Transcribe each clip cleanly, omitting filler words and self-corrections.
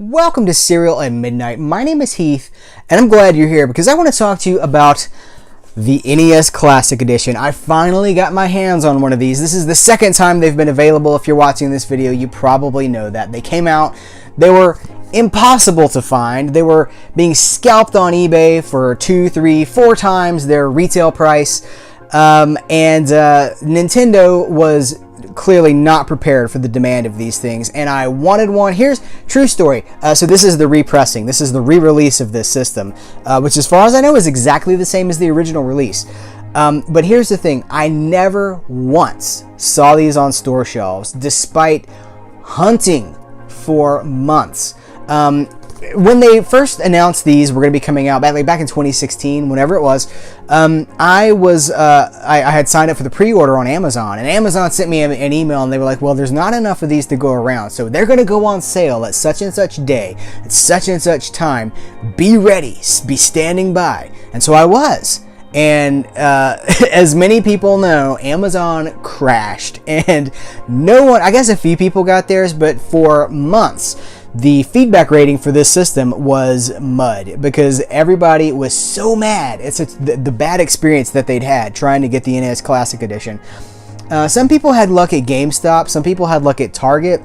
Welcome to Cereal at Midnight. My name is Heath, and I'm glad you're here because I want to talk to you about the NES Classic Edition. I finally got my hands on one of these. This is the second time they've been available. If you're watching this video, you probably know that. They came out, they were impossible to find. They were being scalped on eBay for 2, 3, 4 times their retail price. Nintendo was clearly not prepared for the demand of these things, and I wanted one. Here's true story. So this is the repressing. This is the re-release of this system, which as far as I know is exactly the same as the original release. But here's the thing. I never once saw these on store shelves, despite hunting for months. When they first announced these were going to be coming out back in 2016, whenever it was, I had signed up for the pre-order on Amazon, and Amazon sent me an email, and they were like, well, there's not enough of these to go around, so they're going to go on sale at such and such day, at such and such time. Be ready, be standing by. And so I was. And as many people know, Amazon crashed, and no one, I guess a few people got theirs, but for months, the feedback rating for this system was mud because everybody was so mad. It's the bad experience that they'd had trying to get the NES Classic Edition. Some people had luck at GameStop. Some people had luck at Target,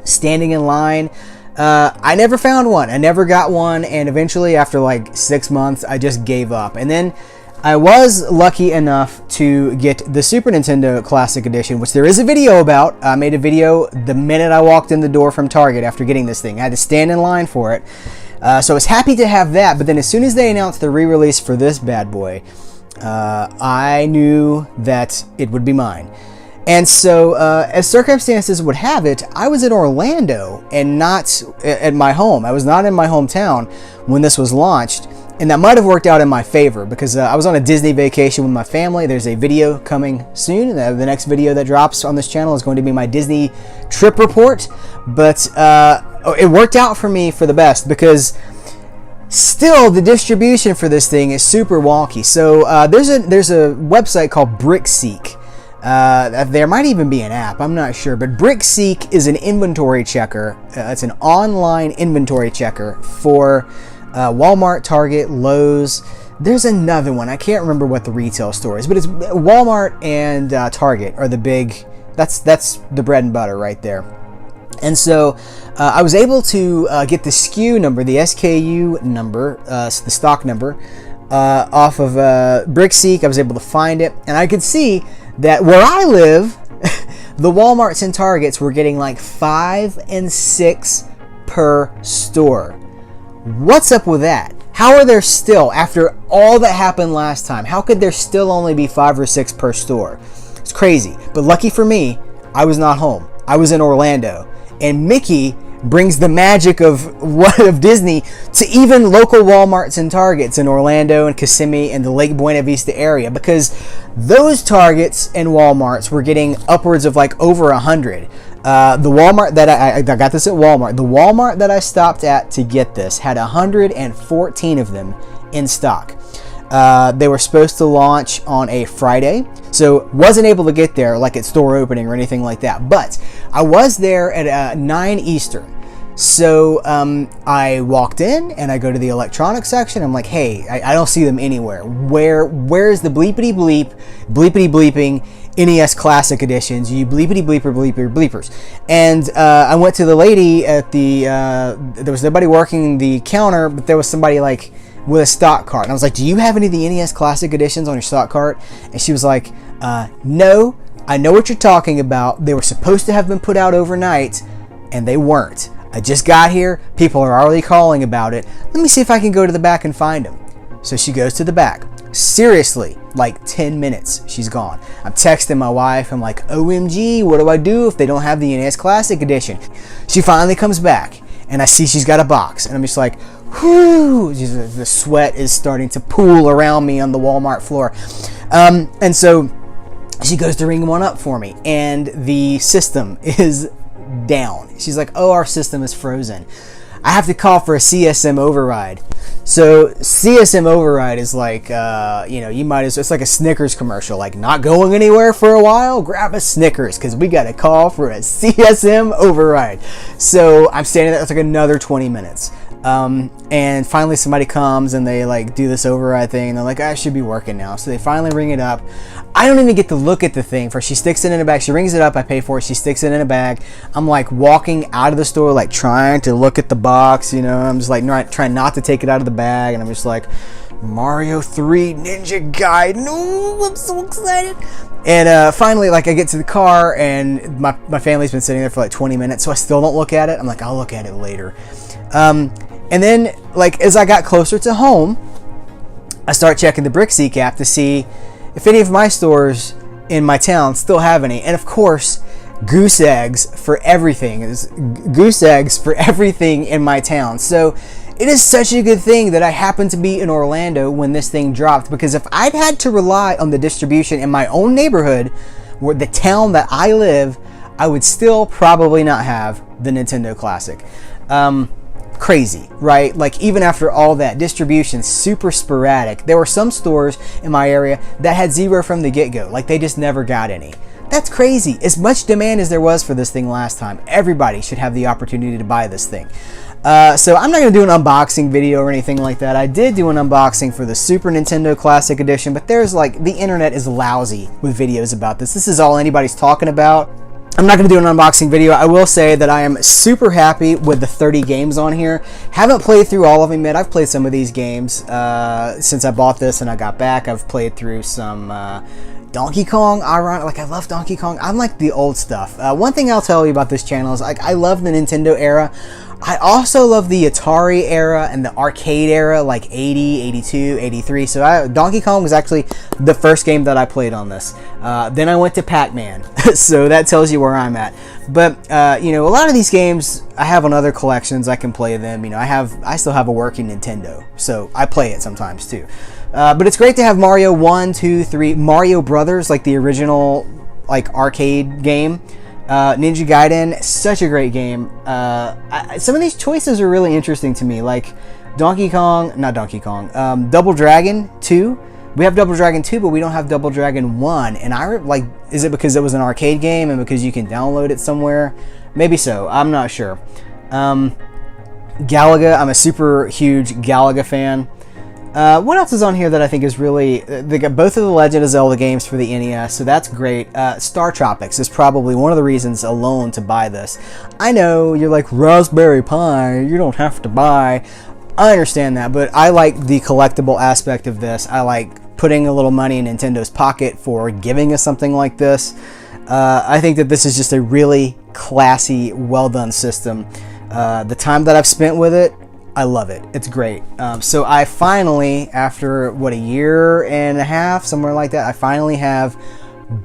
standing in line. I never found one. I never got one. And eventually, after like 6 months, I just gave up. And then I was lucky enough to get the Super Nintendo Classic Edition, which there is a video about. I made a video the minute I walked in the door from Target after getting this thing. I had to stand in line for it. So I was happy to have that, but then as soon as they announced the re-release for this bad boy, I knew that it would be mine. And so, as circumstances would have it, I was in Orlando and not at my home. I was not in my hometown when this was launched. And that might have worked out in my favor because I was on a Disney vacation with my family. There's a video coming soon. The next video that drops on this channel is going to be my Disney trip report. But it worked out for me for the best because still the distribution for this thing is super wonky. So there's a website called BrickSeek. There might even be an app, I'm not sure, but BrickSeek is an inventory checker. It's an online inventory checker for Walmart, Target, Lowe's. There's another one. I can't remember what the retail store is, but it's Walmart and Target are the big. That's the bread and butter right there. And so I was able to get the SKU number, the SKU number, the stock number, off of BrickSeek. I was able to find it, and I could see that where I live, the Walmarts and Targets were getting like 5 and 6 per store. What's up with that? How are there still, after all that happened last time, how could there still only be 5 or 6 per store? It's crazy. But lucky for me, I was not home. I was in Orlando. And Mickey brings the magic of Disney to even local Walmarts and Targets in Orlando and Kissimmee and the Lake Buena Vista area, because those Targets and Walmarts were getting upwards of like over 100. The Walmart that I got this at Walmart. The Walmart that I stopped at to get this had 114 of them in stock. They were supposed to launch on a Friday, so wasn't able to get there like at store opening or anything like that. But I was there at 9 Eastern. So I walked in and I go to the electronics section. I'm like, hey, I don't see them anywhere. Where's the bleepity bleeping NES Classic Editions? You bleepity bleepers. And I went to the lady at there was nobody working the counter, but there was somebody like with a stock cart. And I was like, do you have any of the NES Classic Editions on your stock cart? And she was like, no, I know what you're talking about. They were supposed to have been put out overnight, and they weren't. I just got here. People are already calling about it. Let me see if I can go to the back and find them. So she goes to the back. Seriously, like 10 minutes, she's gone. I'm texting my wife. I'm like, OMG, what do I do if they don't have the NES Classic Edition? She finally comes back, and I see she's got a box. And I'm just like, whew, the sweat is starting to pool around me on the Walmart floor. And so she goes to ring one up for me, and the system is down. She's like, oh, our system is frozen. I have to call for a CSM override. So CSM override is like, you know, you might as well, it's like a Snickers commercial, like not going anywhere for a while, grab a Snickers because we got to call for a CSM override. So I'm standing there, it's like another 20 minutes. And finally somebody comes and they like do this override thing and they're like, I should be working now. So they finally ring it up. I don't even get to look at the thing first. She sticks it in a bag. She rings it up. I pay for it. She sticks it in a bag. I'm like walking out of the store, like trying to look at the box, you know, I'm just like trying not to take it out of the bag. And I'm just like, Mario 3 Ninja Gaiden. No, I'm so excited. And finally, like, I get to the car and my family's been sitting there for like 20 minutes. So I still don't look at it. I'm like, I'll look at it later. And then, like, as I got closer to home, I start checking the BrickSeek app to see if any of my stores in my town still have any. And of course, goose eggs for everything. There's goose eggs for everything in my town. So it is such a good thing that I happened to be in Orlando when this thing dropped, because if I'd had to rely on the distribution in my own neighborhood, where the town that I live, I would still probably not have the Nintendo Classic. Crazy, right? Like, even after all that distribution, super sporadic. There were some stores in my area that had zero from the get-go. Like, they just never got any. That's crazy. As much demand as there was for this thing last time, everybody should have the opportunity to buy this thing. So I'm not going to do an unboxing video or anything like that. I did do an unboxing for the Super Nintendo Classic Edition, but there's like, the internet is lousy with videos about this. This is all anybody's talking about. I'm not going to do an unboxing video. I will say that I am super happy with the 30 games on here. Haven't played through all of them yet. I've played some of these games since I bought this and I got back. I've played through some Donkey Kong. Like, I love Donkey Kong. I'm like the old stuff. One thing I'll tell you about this channel is, like, I love the Nintendo era. I also love the Atari era and the arcade era, like 80, 82, 83. So Donkey Kong was actually the first game that I played on this. Then I went to Pac-Man. So that tells you where I'm at. But, you know, a lot of these games I have on other collections. I can play them. You know, I still have a working Nintendo. So I play it sometimes too. But it's great to have Mario 1, 2, 3, Mario Brothers, like the original like arcade game. Ninja Gaiden, such a great game. Some of these choices are really interesting to me, like Double Dragon 2. We have Double Dragon 2, but we don't have Double Dragon 1. And like, is it because it was an arcade game and because you can download it somewhere? Maybe so. I'm not sure. Galaga, I'm a super huge Galaga fan. What else is on here that I think is really... They got both of the Legend of Zelda games for the NES, so that's great. Star Tropics is probably one of the reasons alone to buy this. I know, you're like, Raspberry Pi, you don't have to buy. I understand that, but I like the collectible aspect of this. I like putting a little money in Nintendo's pocket for giving us something like this. I think that this is just a really classy, well-done system. The time that I've spent with it, I love it. It's great. So I finally, after what, a year and a half, somewhere like that, I finally have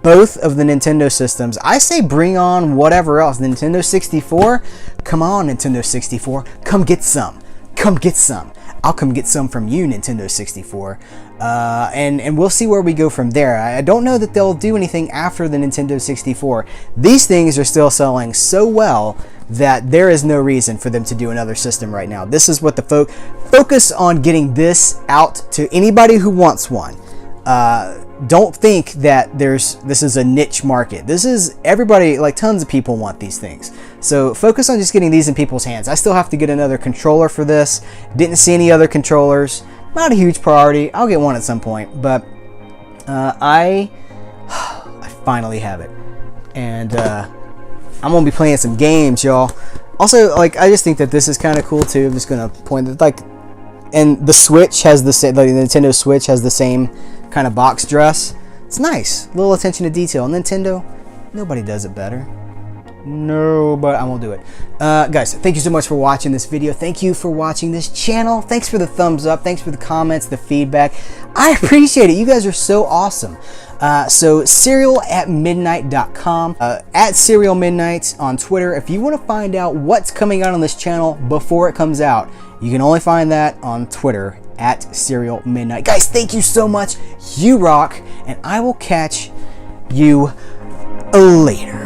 both of the Nintendo systems. I say bring on whatever else. Nintendo 64? Come on, Nintendo 64. Come get some. Come get some. I'll come get some from you, Nintendo 64. And we'll see where we go from there. I don't know that they'll do anything after the Nintendo 64. These things are still selling so well that there is no reason for them to do another system right now. This is what the focus on getting this out to anybody who wants one. Don't think that this is a niche market. This is everybody, like tons of people want these things. So focus on just getting these in people's hands. I still have to get another controller for this. Didn't see any other controllers. Not a huge priority. I'll get one at some point, but I finally have it. And I'm gonna be playing some games, y'all. Also, like, I just think that this is kind of cool too. I'm just gonna point that, like, and the Switch has the same, like, the Nintendo Switch has the same kind of box dress. It's nice, little attention to detail. Nintendo, nobody does it better. No, but I won't do it. Guys, thank you so much for watching this video. Thank you for watching this channel. Thanks for the thumbs up. Thanks for the comments, the feedback. I appreciate it. You guys are so awesome. So cerealatmidnight.com, at Cereal Midnight on Twitter. If you want to find out what's coming out on this channel before it comes out, you can only find that on Twitter at Cereal Midnight. Guys, thank you so much. You rock, and I will catch you later.